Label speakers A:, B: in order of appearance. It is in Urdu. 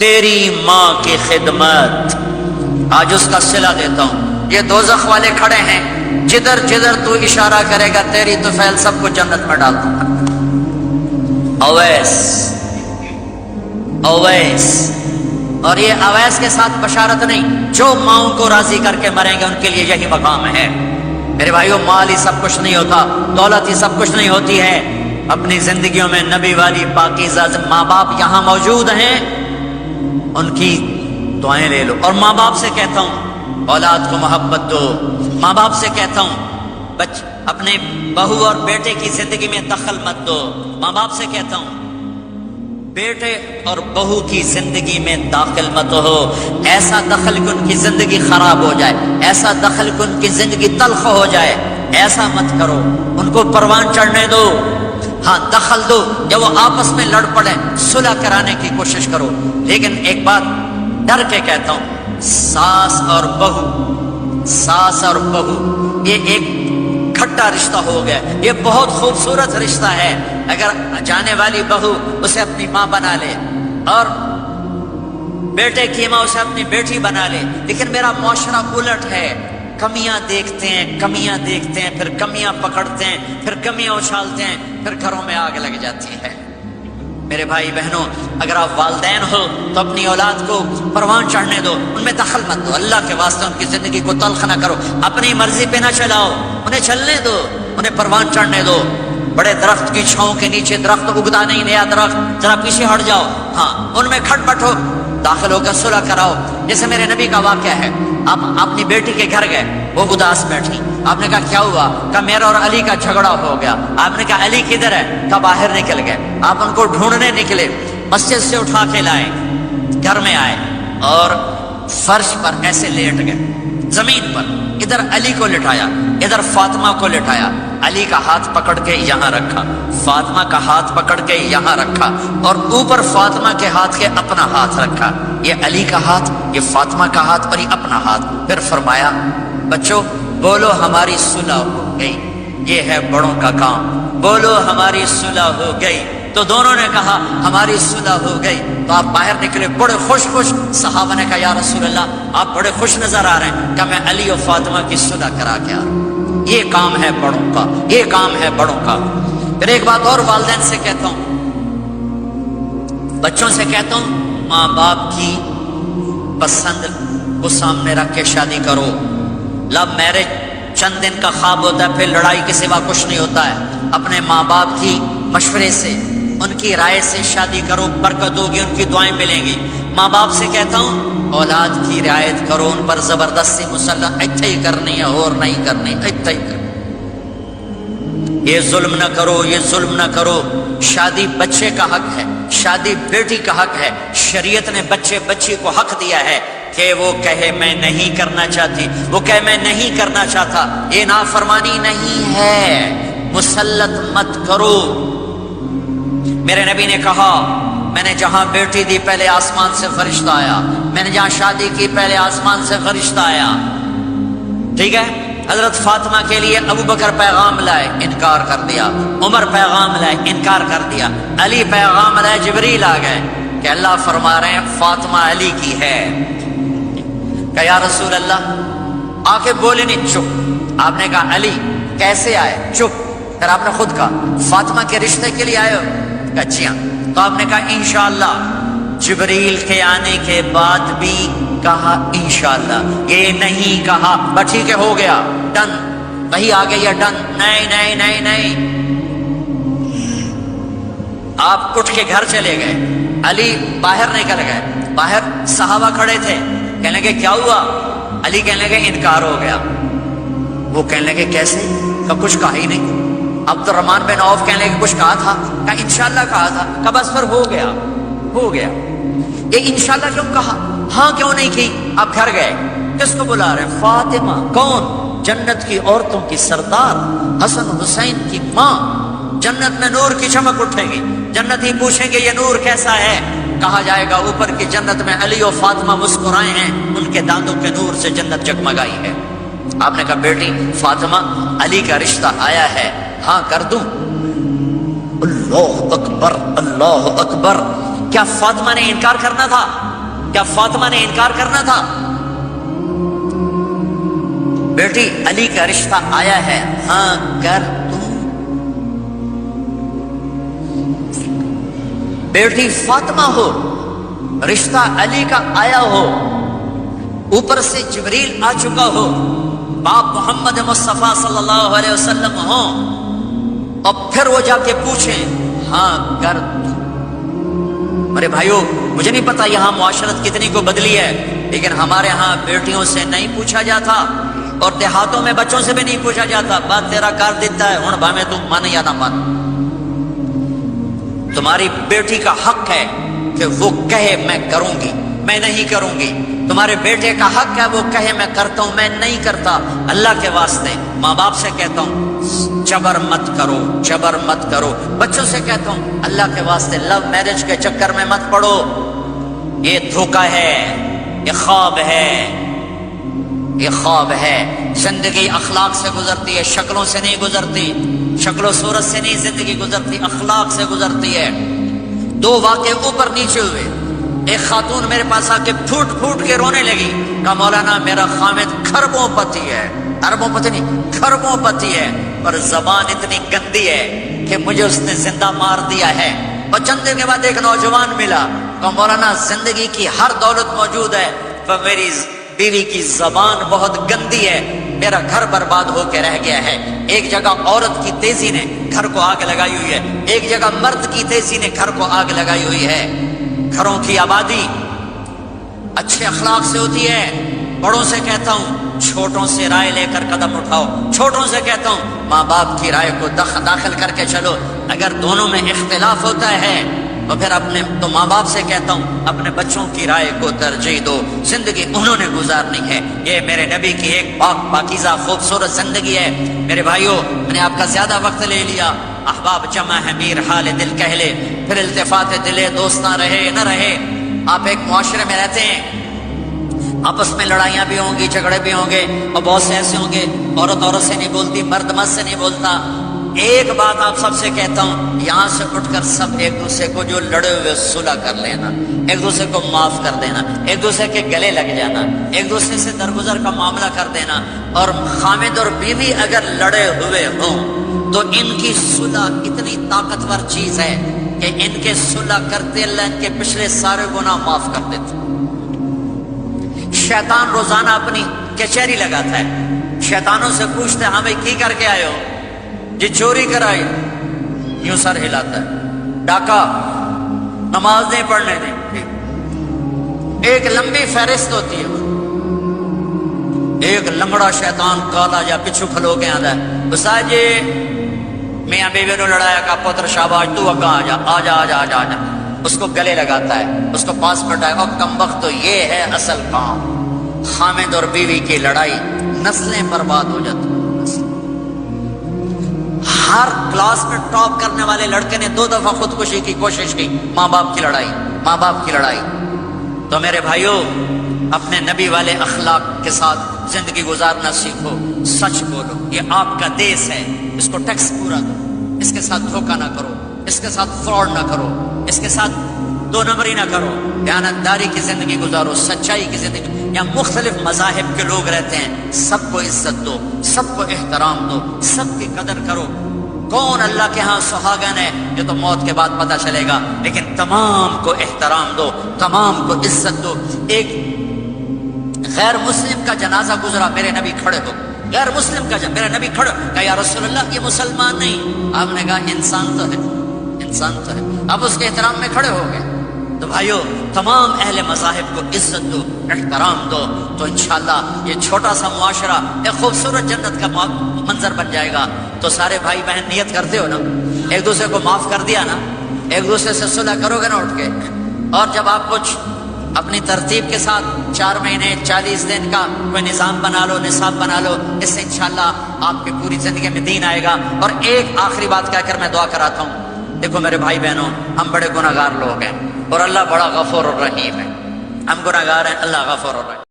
A: تیری ماں کی خدمت، آج اس کا صلہ دیتا ہوں۔ یہ دوزخ والے کھڑے ہیں، جدھر جدھر تو اشارہ کرے گا تیری طفیل سب کو جنت میں ڈال دوں گا۔ اویس، اویس، اور یہ اویس کے ساتھ بشارت نہیں، جو ماؤں کو راضی کر کے مریں گے ان کے لیے یہی مقام ہے۔ میرے بھائیو، مال ہی سب کچھ نہیں ہوتا، دولت ہی سب کچھ نہیں ہوتی ہے۔ اپنی زندگیوں میں نبی والی پاکیزہ ماں باپ یہاں موجود ہیں، ان کی دعائیں لے لو۔ اور ماں باپ سے کہتا ہوں اولاد کو محبت دو، ماں باپ سے کہتا ہوں اپنے بہو اور بیٹے کی زندگی میں دخل مت دو، ماں باپ سے کہتا ہوں بیٹے اور بہو کی زندگی میں داخل مت ہو، ایسا دخل کہ ان کی زندگی خراب ہو جائے، ایسا دخل کہ ان کی زندگی تلخ ہو جائے، ایسا مت کرو۔ ان کو پروان چڑھنے دو، ہاں دخل دو، جب وہ آپس میں لڑ پڑے صلح کرانے کی کوشش کرو۔ لیکن ایک بات ڈر کے کہتا ہوں، ساس اور بہو، ساس اور بہو یہ ایک کھٹا رشتہ ہو گیا، یہ بہت خوبصورت رشتہ ہے۔ اگر جانے والی بہو اسے اپنی ماں بنا لے اور بیٹے کی ماں اسے اپنی بیٹی بنا لے، لیکن میرا معاشرہ الٹ ہے، کمیاں دیکھتے ہیں، کمیاں دیکھتے ہیں، پھر کمیاں پکڑتے ہیں، پھر کمیاں اچھالتے ہیں، پھر گھروں میں آگ لگ جاتی ہے۔ میرے بھائی بہنوں، اگر آپ والدین ہو تو اپنی اولاد کو پروان چڑھنے دو، ان میں دخل مت دو، اللہ کے واسطے ان کی زندگی کو تلخ نہ کرو، اپنی مرضی پہ نہ چلاؤ، انہیں چلنے دو، انہیں پروان چڑھنے دو۔ بڑے درخت کی چھاؤں کے نیچے درخت اگتا نہیں، نیا درخت، ذرا پیچھے ہٹ جاؤ، ہاں ان میں کھٹ پٹ ہو، داخل ہو کر صلح کراؤ۔ جیسے میرے نبی کا واقعہ ہے، آپ اپنی بیٹی کے گھر گئے، وہ اداس بیٹھی، آپ نے کہا کیا ہوا؟ کہا میرا اور علی کا جھگڑا ہو گیا۔ آپ نے کہا علی کدھر ہے؟ کہا باہر نکل گئے۔ آپ ان کو ڈھونڈنے نکلے، مسجد سے اٹھا کے لائے، گھر میں آئے اور فرش پر ایسے لیٹ گئے، زمین پر، ادھر علی کو لٹایا، ادھر فاطمہ کو لٹایا، علی کا ہاتھ پکڑ کے یہاں رکھا، فاطمہ کا ہاتھ پکڑ کے یہاں رکھا، اور اوپر فاطمہ کے ہاتھ کے اپنا ہاتھ رکھا، یہ علی کا ہاتھ، یہ فاطمہ کا ہاتھ اور یہ اپنا ہاتھ۔ پھر فرمایا بچوں بولو ہماری صلح ہو گئی، یہ ہے بڑوں کا کام، بولو ہماری صلح ہو گئی۔ تو دونوں نے کہا ہماری صلح ہو گئی۔ تو آپ باہر نکلے بڑے خوش خوش، صحابہ نے کہا یا رسول اللہ آپ بڑے خوش نظر آ رہے ہیں۔ کہ میں علی اور فاطمہ کی صلح کرا کے آ رہا ہوں، یہ کام ہے بڑوں کا، یہ کام ہے بڑوں کا۔ پھر ایک بات اور والدین سے کہتا ہوں، بچوں سے کہتا ہوں، ماں باپ کی پسند کو سامنے رکھ کے شادی کرو۔ لو میرج چند دن کا خواب ہوتا ہے، پھر لڑائی کے سوا کچھ نہیں ہوتا ہے۔ اپنے ماں باپ کی مشورے سے، ان کی رائے سے شادی کرو، برکت ہوگی، ان کی دعائیں ملیں گی۔ ماں باپ سے کہتا ہوں اولاد کی رعایت کرو، ان پر زبردستی مسلط اتھے ہی کرنی ہے اور نہیں کرنی، اتھے ہی کرنی، یہ ظلم نہ کرو، یہ ظلم نہ کرو۔ شادی بچے کا حق ہے، شادی بیٹی کا حق ہے۔ شریعت نے بچی کو حق دیا ہے کہ وہ کہے میں نہیں کرنا چاہتی، وہ کہے میں نہیں کرنا چاہتا، یہ نافرمانی نہیں ہے، مسلط مت کرو۔ میرے نبی نے کہا میں نے جہاں بیٹی دی پہلے آسمان سے فرشتہ آیا، میں نے جہاں شادی کی پہلے آسمان سے فرشتہ آیا، ٹھیک ہے۔ حضرت فاطمہ کے لیے ابو بکر پیغام لائے، انکار کر دیا، عمر پیغام لائے، انکار کر دیا، علی پیغام لائے، جبریل آ گئے کہ اللہ فرما رہے ہیں فاطمہ علی کی ہے۔ کہ یا رسول اللہ آ کے بولے نہیں، چپ۔ آپ نے کہا علی کیسے آئے؟ چپ۔ پھر آپ نے خود کہا فاطمہ کے رشتے کے لیے آئے ہو؟ کہا جی ہاں۔ تو آپ نے کہا انشاءاللہ۔ جبریل کے آنے کے بعد بھی کہا انشاءاللہ، یہ نہیں کہا بس ٹھیک ہے ہو گیا ڈن، وہی آ گئی ہے ڈن، نہیں نہیں نہیں نہیں۔ آپ اٹھ کے گھر چلے گئے، علی باہر نکل گئے، باہر صحابہ کھڑے تھے، کہنے لگے کیا ہوا؟ علی کہنے لگے انکار ہو گیا۔ وہ کہنے لگے کیسے؟ کہ کچھ کہا ہی نہیں۔ عبد الرحمن بن عوف کہنے لگے کچھ کہا تھا؟ کہ انشاءاللہ کہا تھا۔ کہ بس پھر ہو گیا، ہو گیا۔ یہ انشاءاللہ کیوں کہا؟ ہاں کیوں نہیں کی؟ آپ گھر گئے، کس کو بلا رہے؟ فاطمہ، کون؟ جنت کی عورتوں کی سردار، حسن حسین کی ماں۔ جنت میں نور کی چمک اٹھے گی، جنت ہی پوچھیں گے یہ نور کیسا ہے؟ کہا جائے گا اوپر کی جنت میں علی و فاطمہ مسکرائے ہیں، ان کے دانتوں کے نور سے جنت جگمگائی ہے۔ آپ نے کہا بیٹی فاطمہ علی کا رشتہ آیا ہے، ہاں کر دوں؟ اللہ اکبر، اللہ اکبر۔ کیا فاطمہ نے انکار کرنا تھا؟ کیا فاطمہ نے انکار کرنا تھا؟ بیٹی علی کا رشتہ آیا ہے، ہاں کر دوں۔ بیٹی فاطمہ ہو، رشتہ علی کا آیا ہو، اوپر سے جبریل آ چکا ہو، باپ محمد مصطفیٰ صلی اللہ علیہ وسلم ہوں، اور پھر وہ جا کے پوچھیں ہاں کر دوں۔ میرے بھائیو، مجھے نہیں پتا یہاں معاشرت کتنی کو بدلی ہے، لیکن ہمارے ہاں بیٹیوں سے نہیں پوچھا جاتا، اور دیہاتوں میں بچوں سے بھی نہیں پوچھا جاتا، بات تیرا کر دیتا ہے ہن بھاویں تم من یا نہ من۔ تمہاری بیٹی کا حق ہے کہ وہ کہے میں کروں گی، میں نہیں کروں گی۔ تمہارے بیٹے کا حق ہے وہ کہے میں کرتا ہوں، میں نہیں کرتا۔ اللہ کے واسطے ماں باپ سے کہتا ہوں جبر مت کرو، جبر مت کرو۔ بچوں سے کہتا ہوں اللہ کے واسطے لو میرج کے چکر میں مت پڑو، یہ دھوکہ ہے، یہ خواب ہے، یہ خواب ہے۔ زندگی اخلاق سے گزرتی ہے، شکلوں سے نہیں گزرتی، شکل و صورت سے نہیں زندگی گزرتی، اخلاق سے گزرتی ہے۔ دو واقعے اوپر نیچے ہوئے، ایک خاتون میرے پاس آ کے پھوٹ پھوٹ کے رونے لگی، کہا مولانا میرا خامد کھربوں پتی ہے، اربوں پتی نہیں کھربوں پتی ہے، اور زبان اتنی گندی ہے کہ مجھے اس نے زندہ مار دیا ہے۔ اور چند دن کے بعد ایک نوجوان ملا، کہا مولانا زندگی کی ہر دولت موجود ہے پر میری بیوی کی زبان بہت گندی ہے، میرا گھر برباد ہو کے رہ گیا ہے۔ ایک جگہ عورت کی تیزی نے گھر کو آگ لگائی ہوئی ہے، ایک جگہ مرد کی تیزی نے گھر کو آگ لگائی ہوئی ہے۔ گھروں کی آبادی اچھے اخلاق سے ہوتی ہے۔ بڑوں سے کہتا ہوں چھوٹوں سے رائے لے کر قدم اٹھاؤ، چھوٹوں سے کہتا ہوں ماں باپ کی رائے کو داخل کر کے چلو۔ اگر دونوں میں اختلاف ہوتا ہے تو پھر تو ماں باپ سے کہتا ہوں اپنے بچوں کی رائے کو ترجیح دو، زندگی انہوں نے گزارنی ہے۔ یہ میرے نبی کی ایک پاک پاکیزہ خوبصورت زندگی ہے۔ میرے بھائیوں، میں نے آپ کا زیادہ وقت لے لیا، احباب جمع ہے میر حال دل کہہ لے، پھر التفات دلے دوست نہ رہے نہ رہے۔ آپ ایک معاشرے میں رہتے ہیں، آپس میں لڑائیاں بھی ہوں گی، جھگڑے بھی ہوں گے، اور بہت سے ایسے ہوں گے عورت عورت سے نہیں بولتی، مرد مرد سے نہیں بولتا۔ ایک بات آپ سب سے کہتا ہوں، یہاں سے اٹھ کر سب ایک دوسرے کو جو لڑے ہوئے صلح کر لینا، ایک دوسرے کو معاف کر دینا، ایک دوسرے کے گلے لگ جانا، ایک دوسرے سے درگزر کا معاملہ کر دینا۔ اور خامد اور بیوی اگر لڑے ہوئے ہوں تو ان کی صلح اتنی طاقتور چیز ہے کہ ان کے صلح کرتے اللہ ان کے پچھلے سارے گناہ معاف کر دیتے۔ شیطان روزانہ اپنی کچہری لگاتا ہے، شیطانوں سے پوچھتے ہاں بھائی کی کر کے آئے ہو؟ جی چوری کرائی، یوں سر ہلاتا ہے، ڈاکہ، نماز نہیں پڑھنے دیں، ایک لمبی فہرست ہوتی ہے۔ ایک لنگڑا شیطان کالا یا پچھو کھلو کے آتا ہے، بسا جی میاں بیوی نے لڑایا، کا پتر شاباش تو اگا آجا آجا آجا آجا آجا، اس کو گلے لگاتا ہے، اس کو پاس بٹھائے، اور کم وقت تو یہ ہے اصل کام۔ خامد اور بیوی کی لڑائی، نسلیں برباد ہو جاتی۔ ہر کلاس میں ٹاپ کرنے والے لڑکے نے 2 دفعہ خودکشی کی کوشش کی، ماں باپ کی لڑائی، ماں باپ کی لڑائی۔ تو میرے بھائیوں، اپنے نبی والے اخلاق کے ساتھ زندگی گزارنا سیکھو، سچ بولو، یہ آپ کا دیس ہے، اس کو ٹیکس پورا دو، اس کے ساتھ دھوکہ نہ کرو، اس کے ساتھ فراڈ نہ کرو، اس کے ساتھ 2 نمبری نہ کرو، دیانتداری کی زندگی گزارو، سچائی کی زندگی۔ یہاں مختلف مذاہب کے لوگ رہتے ہیں، سب کو عزت دو، سب کو احترام دو، سب کی قدر کرو۔ کون اللہ کے ہاں سہاگن ہے یہ تو موت کے بعد پتہ چلے گا، لیکن تمام کو احترام دو، تمام کو عزت دو۔ ایک غیر مسلم کا جنازہ گزرا، میرے نبی کھڑے ہو، غیر مسلم کا میرا نبی کھڑے، کہا یا رسول اللہ یہ مسلمان نہیں، آپ نے کہا انسان تو ہے، انسان تو ہے، آپ اس کے احترام میں کھڑے ہو گئے۔ تو بھائیو، تمام اہل مذاہب کو عزت دو، احترام دو، تو انشاءاللہ یہ چھوٹا سا معاشرہ ایک خوبصورت جنت کا منظر بن جائے گا۔ تو سارے بھائی بہن نیت کرتے ہو نا، ایک دوسرے کو معاف کر دیا نا، ایک دوسرے سے صلح کرو گے نا اٹھ کے۔ اور جب آپ کچھ اپنی ترتیب کے ساتھ 4 مہینے 40 دن کا کوئی نظام بنا لو، نصاب بنا لو، اس سے انشاءاللہ آپ کی پوری زندگی میں دین آئے گا۔ اور ایک آخری بات کہہ کر میں دعا کراتا ہوں، دیکھو میرے بھائی بہنوں، ہم بڑے گناہگار لوگ ہیں اور اللہ بڑا غفور الرحیم ہے، ہم گناہگار ہیں، اللہ غفور الرحیم۔